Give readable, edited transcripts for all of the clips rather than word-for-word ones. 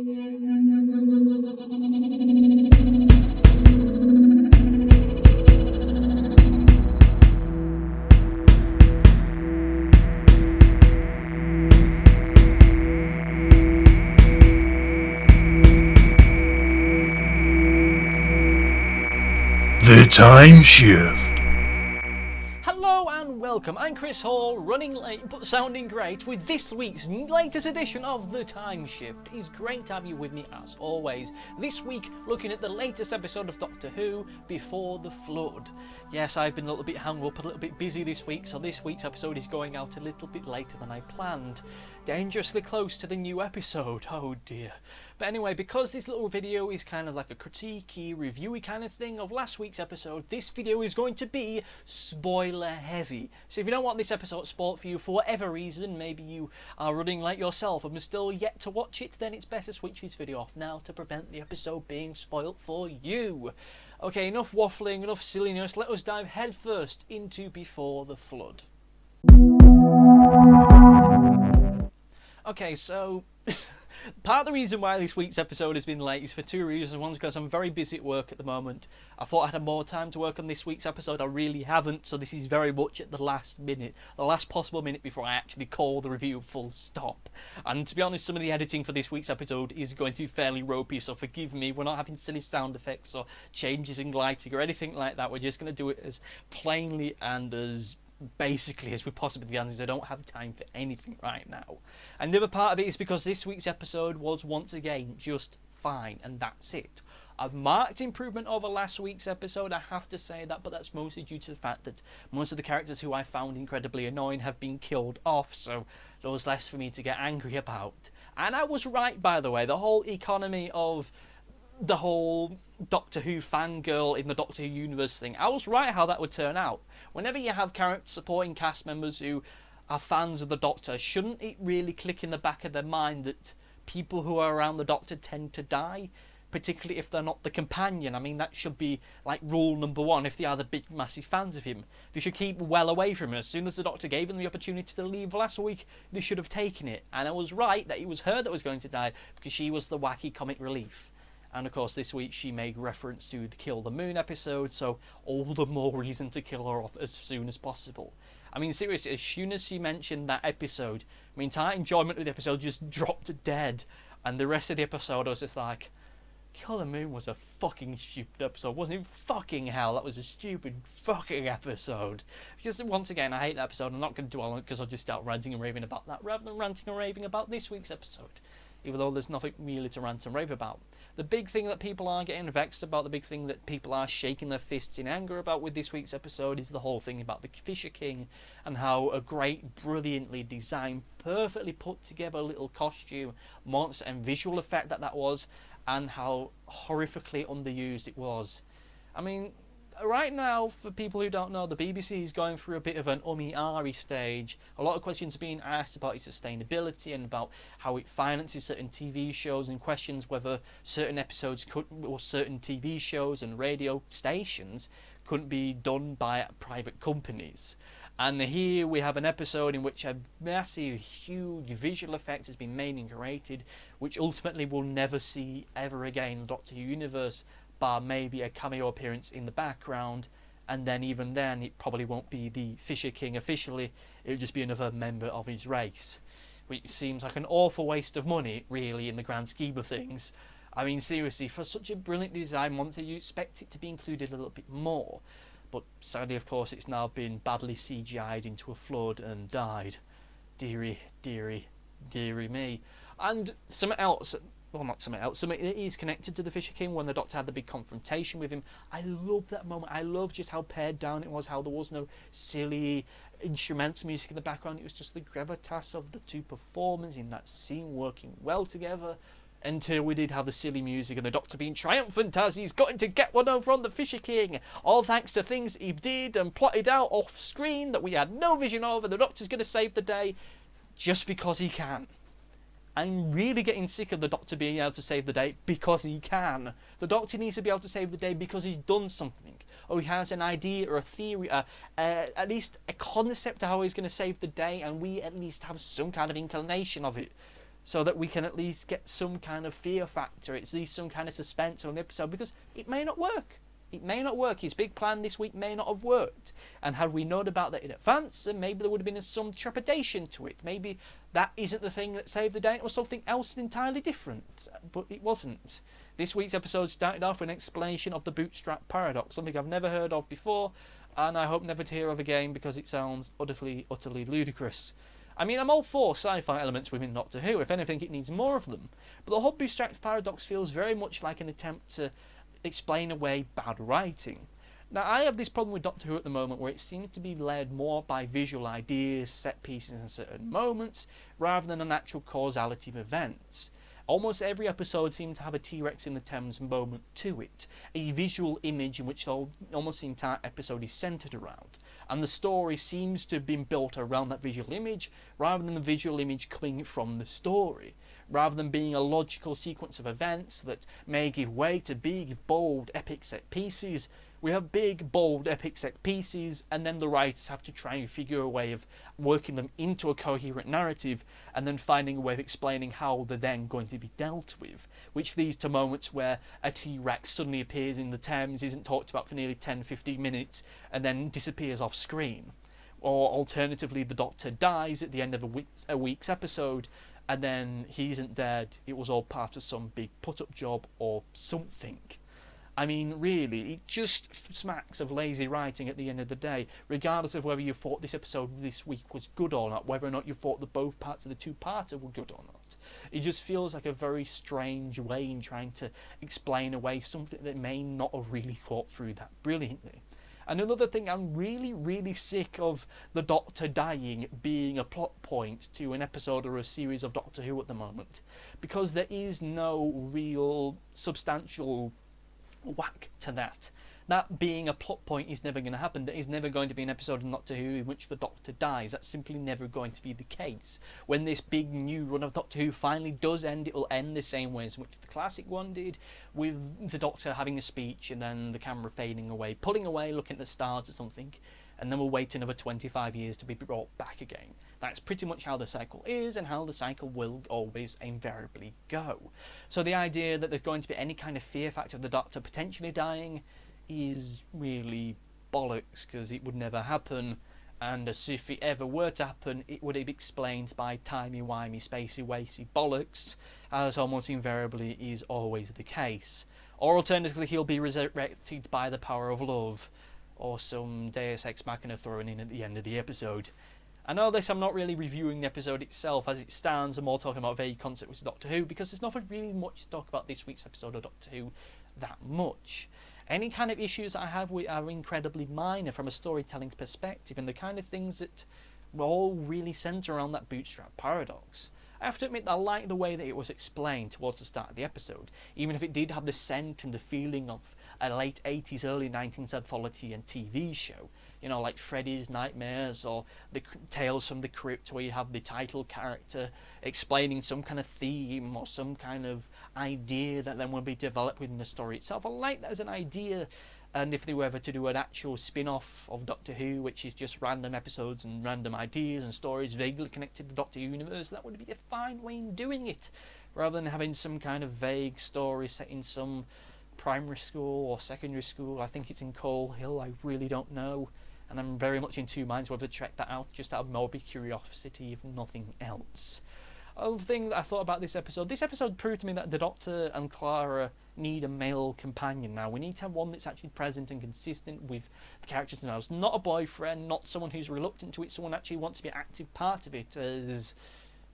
The Timeshift. Hello and welcome, I'm Chris Hall, running late but sounding great with this week's latest edition of The Timeshift. It's great to have you with me as always. This week, looking at the latest episode of Doctor Who, Before the Flood. Yes, I've been a little bit hung up, a little bit busy this week, so this week's episode is going out a little bit later than I planned. Dangerously close to the new episode, oh dear. But anyway, because this little video is kind of like a critique-y, reviewy kind of thing of last week's episode, this video is going to be spoiler heavy. So if you don't want this episode spoiled for you for whatever reason, maybe you are running late yourself and are still yet to watch it, then it's best to switch this video off now to prevent the episode being spoiled for you. Okay, enough waffling, enough silliness, let us dive headfirst into Before the Flood. Okay, so part of the reason why this week's episode has been late is for two reasons. One, because I'm very busy at work at the moment. I thought I had more time to work on this week's episode. I really haven't, so this is very much at the last minute, the last possible minute before I actually call the review full stop. And to be honest, some of the editing for this week's episode is going to be fairly ropey, so forgive me. We're not having silly sound effects or changes in lighting or anything like that. We're just going to do it as plainly and as basically as we possibly can, because I don't have time for anything right now. And the other part of it is because this week's episode was once again just fine, and that's it. A marked improvement over last week's episode, I have to say that, but that's mostly due to the fact that most of the characters who I found incredibly annoying have been killed off, so there was less for me to get angry about. And I was right, by the way. The whole economy of the whole Doctor Who fangirl in the Doctor Who universe thing, I was right how that would turn out. Whenever you have character supporting cast members who are fans of the Doctor, shouldn't it really click in the back of their mind that people who are around the Doctor tend to die, particularly if they're not the companion? I mean, that should be like rule number one if they are the big massive fans of him. They should keep well away from him. As soon as the Doctor gave them the opportunity to leave last week, they should have taken it. And I was right that it was her that was going to die, because she was the wacky comic relief. And of course this week she made reference to the Kill the Moon episode, so all the more reason to kill her off as soon as possible. I mean, seriously, as soon as she mentioned that episode, my entire enjoyment of the episode just dropped dead. And the rest of the episode I was just like, Kill the Moon was a fucking stupid episode, wasn't it? Fucking hell, that was a stupid fucking episode. Because once again, I hate that episode. I'm not going to dwell on it because I'll just start ranting and raving about that rather than ranting and raving about this week's episode, even though there's nothing really to rant and rave about. The big thing that people are getting vexed about, the big thing that people are shaking their fists in anger about with this week's episode is the whole thing about the Fisher King, and how a great, brilliantly designed, perfectly put together little costume, monster and visual effect that was, and how horrifically underused it was. I mean, right now, for people who don't know, the BBC is going through a bit of an ummy-ahry stage. A lot of questions are being asked about its sustainability and about how it finances certain TV shows, and questions whether certain episodes could, or certain TV shows and radio stations couldn't be done by private companies. And here we have an episode in which a massive, huge visual effect has been made and created, which ultimately we'll never see ever again in the Doctor Who universe, bar maybe a cameo appearance in the background, and then even then it probably won't be the Fisher King officially, it'll just be another member of his race, which seems like an awful waste of money really in the grand scheme of things. I mean, seriously, for such a brilliant design monster, you expect it to be included a little bit more, but sadly of course it's now been badly CGI'd into a flood and died. Dearie, dearie, dearie me. And something else, well, not something else, something that is connected to the Fisher King, when the Doctor had the big confrontation with him. I loved that moment. I loved just how pared down it was, how there was no silly instrumental music in the background. It was just the gravitas of the two performers in that scene working well together, until we did have the silly music and the Doctor being triumphant as he's gotten to get one over on the Fisher King, all thanks to things he did and plotted out off screen that we had no vision of, and the Doctor's going to save the day just because he can. I'm really getting sick of the Doctor being able to save the day because he can. The Doctor needs to be able to save the day because he's done something, or he has an idea or a theory, at least a concept of how he's going to save the day, and we at least have some kind of inclination of it. so that we can at least get some kind of fear factor, at least some kind of suspense on the episode, because it may not work. It may not work. His big plan this week may not have worked. And had we known about that in advance, then maybe there would have been some trepidation to it. Maybe that isn't the thing that saved the day. It was something else entirely different. But it wasn't. This week's episode started off with an explanation of the bootstrap paradox, something I've never heard of before, and I hope never to hear of again because it sounds utterly ludicrous. I mean, I'm all for sci-fi elements within Doctor Who. If anything, it needs more of them. But the whole bootstrap paradox feels very much like an attempt to explain away bad writing. Now, I have this problem with Doctor Who at the moment where it seems to be led more by visual ideas, set pieces and certain moments, rather than an actual causality of events. Almost every episode seems to have a T-Rex in the Thames moment to it, a visual image in which almost the entire episode is centred around. And the story seems to have been built around that visual image, rather than the visual image coming from the story. Rather than being a logical sequence of events that may give way to big, bold, epic set pieces, we have big, bold, epic set pieces, and then the writers have to try and figure a way of working them into a coherent narrative, and then finding a way of explaining how they're then going to be dealt with, which leads to moments where a T-Rex suddenly appears in the Thames, isn't talked about for nearly 10-15 minutes, and then disappears off screen. Or alternatively, the Doctor dies at the end of a week's episode, and then he isn't dead, it was all part of some big put-up job or something. I mean, really, it just smacks of lazy writing at the end of the day, regardless of whether you thought this episode this week was good or not, whether or not you thought that both parts of the two-parter were good or not. It just feels like a very strange way in trying to explain away something that may not have really thought through that brilliantly. And another thing, I'm really sick of the Doctor dying being a plot point to an episode or a series of Doctor Who at the moment, because there is no real substantial whack to that. That being a plot point is never going to happen. There is never going to be an episode of Doctor Who in which the Doctor dies. That's simply never going to be the case. When this big new run of Doctor Who finally does end, it will end the same way as which the classic one did, with the Doctor having a speech and then the camera fading away, pulling away, looking at the stars or something, and then we'll wait another 25 years to be brought back again. That's pretty much how the cycle is, and how the cycle will always invariably go. So the idea that there's going to be any kind of fear factor of the Doctor potentially dying is really bollocks, because it would never happen, and as if it ever were to happen, it would be explained by timey-wimey, spacey-wacy bollocks, as almost invariably is always the case. Or alternatively, he'll be resurrected by the power of love, or some Deus Ex Machina thrown in at the end of the episode. I know this, I'm not really reviewing the episode itself as it stands, I'm more talking about vague concept with Doctor Who, because there's nothing really much to talk about this week's episode of Doctor Who that much. Any kind of issues I have with are incredibly minor from a storytelling perspective, and the kind of things that all really centre around that bootstrap paradox. I have to admit that I like the way that it was explained towards the start of the episode, even if it did have the scent and the feeling of a late 80s, early 19s anthology and TV show. You know, like Freddy's Nightmares or the Tales from the Crypt, where you have the title character explaining some kind of theme or some kind of idea that then will be developed within the story itself. I like that as an idea, and if they were ever to do an actual spin-off of Doctor Who, which is just random episodes and random ideas and stories vaguely connected to the Doctor Who universe, that would be a fine way in doing it, rather than having some kind of vague story set in some primary school or secondary school. I think it's in Coal Hill, I really don't know, and I'm very much in two minds whether to check that out just out of morbid curiosity, if nothing else. Other thing that I thought about this episode proved to me that the Doctor and Clara need a male companion now. We need to have one that's actually present and consistent with the characters themselves. Not a boyfriend, not someone who's reluctant to it, someone who actually wants to be an active part of it, as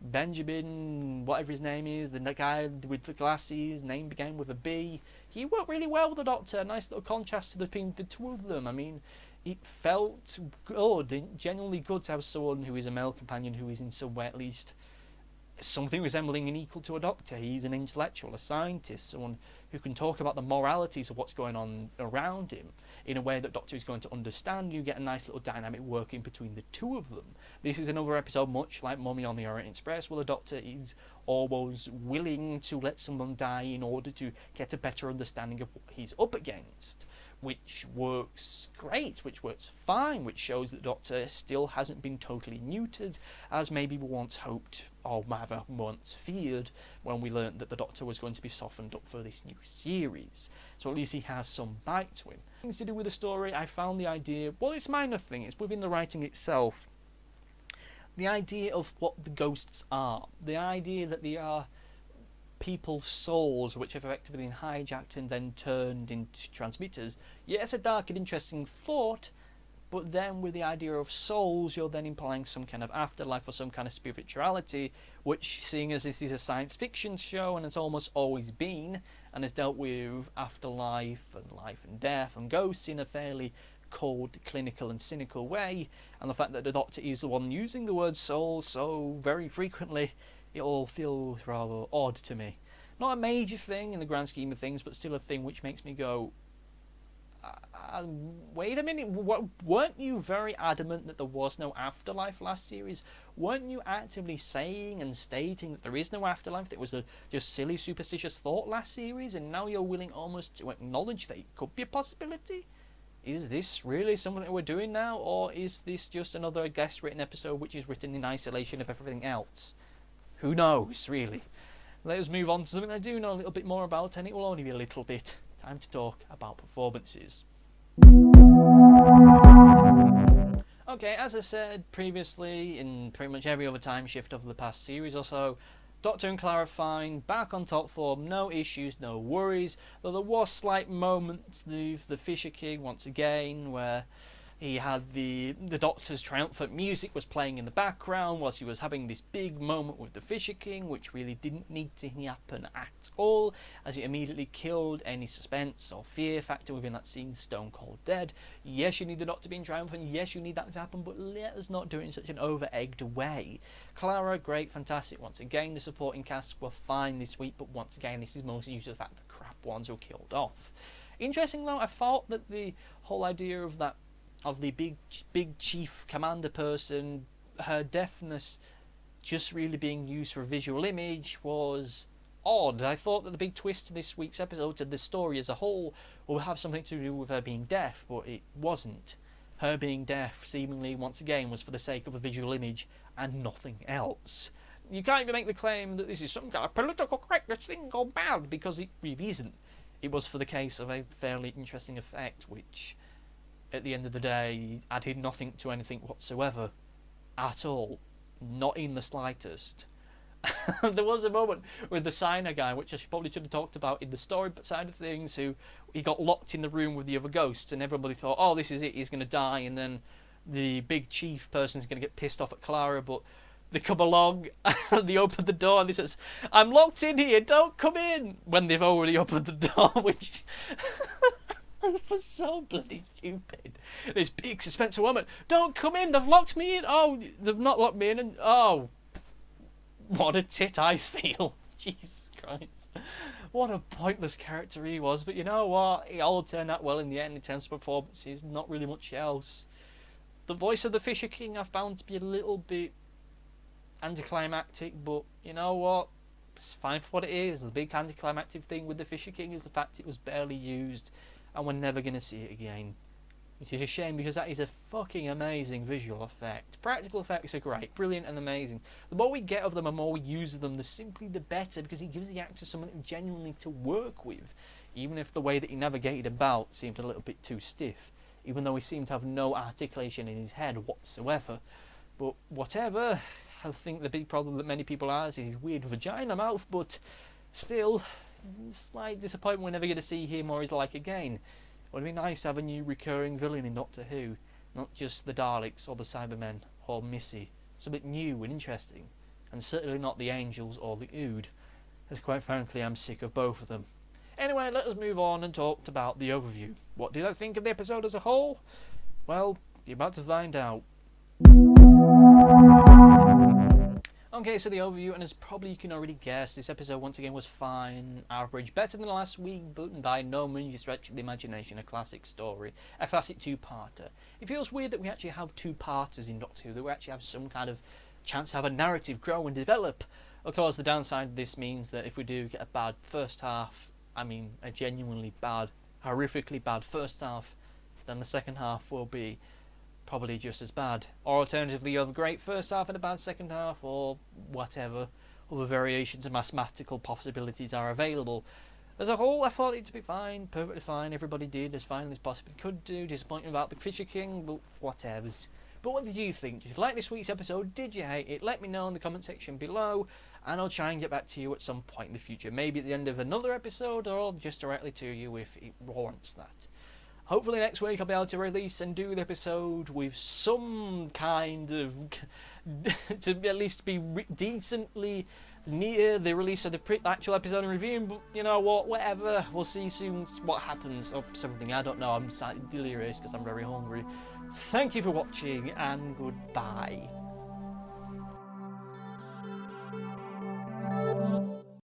Benjamin, whatever his name is, the guy with the glasses, name began with a B. He worked really well with the Doctor, a nice little contrast between the two of them. I mean, it felt good, genuinely good to have someone who is a male companion who is in some way at least something resembling and equal to a Doctor. He's an intellectual, a scientist, someone who can talk about the moralities of what's going on around him in a way that Doctor is going to understand. You get a nice little dynamic working between the two of them. This is another episode much like Mummy on the Orient Express, where the Doctor is always willing to let someone die in order to get a better understanding of what he's up against. which works great, which works fine, which shows that the Doctor still hasn't been totally neutered, as maybe we once hoped, or rather once feared, when we learnt that the Doctor was going to be softened up for this new series. So at least he has some bite to him. Things to do with the story, I found the idea, well, it's a minor thing, it's within the writing itself. The idea of what the ghosts are, the idea that they are people's souls which have effectively been hijacked and then turned into transmitters. Yes, a dark and interesting thought, but then with the idea of souls, you're then implying some kind of afterlife or some kind of spirituality, which, seeing as this is a science fiction show and it's almost always been, and has dealt with afterlife and life and death and ghosts in a fairly cold, clinical and cynical way, and the fact that the Doctor is the one using the word soul so very frequently, it all feels rather odd to me. Not a major thing in the grand scheme of things, but still a thing which makes me go, wait a minute, weren't you very adamant that there was no afterlife last series? Weren't you actively saying and stating that there is no afterlife, that it was a just silly superstitious thought last series, and now you're willing almost to acknowledge that it could be a possibility? Is this really something that we're doing now, or is this just another guest written episode which is written in isolation of everything else? Who knows, really? Let us move on to something I do know a little bit more about, and it will only be a little bit. Time to talk about performances. Okay, as I said previously, in pretty much every other time shift of the past series or so, Doctor and Clara fine, back on top form, no issues, no worries, though there was slight moments with the Fisher King once again, where he had the Doctor's triumphant music was playing in the background whilst he was having this big moment with the Fisher King, which really didn't need to happen at all, as it immediately killed any suspense or fear factor within that scene, stone cold dead. Yes, you need the Doctor being triumphant, yes, you need that to happen, but let us not do it in such an over-egged way. Clara, great, fantastic. Once again, the supporting cast were fine this week, but once again, this is mostly due to the fact that crap ones were killed off. Interesting though, I thought that the whole idea of the big chief commander person, her deafness just really being used for a visual image was odd. I thought that the big twist to this week's episode, to the story as a whole, will have something to do with her being deaf, but it wasn't. Her being deaf, seemingly, once again, was for the sake of a visual image and nothing else. You can't even make the claim that this is some kind of political correctness thing gone bad, because it really isn't. It was for the case of a fairly interesting effect, which, at the end of the day, added nothing to anything whatsoever. At all. Not in the slightest. There was a moment with the signer guy, which I probably should have talked about in the story side of things, who he got locked in the room with the other ghosts, and everybody thought, oh, this is it, he's going to die, and then the big chief person's going to get pissed off at Clara, but they come along, and they open the door, and they says, I'm locked in here, don't come in, when they've already opened the door, which was so bloody stupid. This big suspenseful moment, don't come in, they've locked me in, oh, they've not locked me in, and oh, what a tit I feel. Jesus Christ. What a pointless character he was. But you know what? It all turned out well in the end in terms of performances. Not really much else. The voice of the Fisher King I found to be a little bit anticlimactic. But you know what? It's fine for what it is. The big anticlimactic thing with the Fisher King is the fact it was barely used. And we're never going to see it again. Which is a shame, because that is a fucking amazing visual effect. Practical effects are great, brilliant and amazing. The more we get of them, the more we use them, simply the better, because it gives the actor something genuinely to work with. Even if the way that he navigated about seemed a little bit too stiff. Even though he seemed to have no articulation in his head whatsoever. But whatever, I think the big problem that many people have is his weird vagina mouth, but still, slight disappointment we're never going to see him or his like again. It would be nice to have a new recurring villain in Doctor Who, not just the Daleks or the Cybermen or Missy. Something new and interesting, and certainly not the Angels or the Ood, as quite frankly I'm sick of both of them. Anyway, let us move on and talk about the overview. What did I think of the episode as a whole? Well, you're about to find out. Okay, so the overview, and as probably you can already guess, this episode once again was fine, average, better than last week, but by no means a stretch of the imagination, a classic story, a classic two-parter. It feels weird that we actually have two-parters in Doctor Who, that we actually have some kind of chance to have a narrative grow and develop. Of course, the downside of this means that if we do get a bad first half, I mean a genuinely bad horrifically bad first half, then the second half will be probably just as bad. Or alternatively, you have a great first half and a bad second half, or whatever other variations of mathematical possibilities are available. As a whole, I thought it to be fine, perfectly fine. Everybody did as fine as possibly could do. Disappointing about the Fisher King, but whatevers. But what did you think? Did you like this week's episode? Did you hate it? Let me know in the comment section below, and I'll try and get back to you at some point in the future. Maybe at the end of another episode, or just directly to you if it warrants that. Hopefully next week I'll be able to release and do the episode with some kind of to at least be decently near the release of the actual episode and review. But you know what, whatever, we'll see soon what happens, or something, I don't know. I'm slightly delirious because I'm very hungry. Thank you for watching, and goodbye.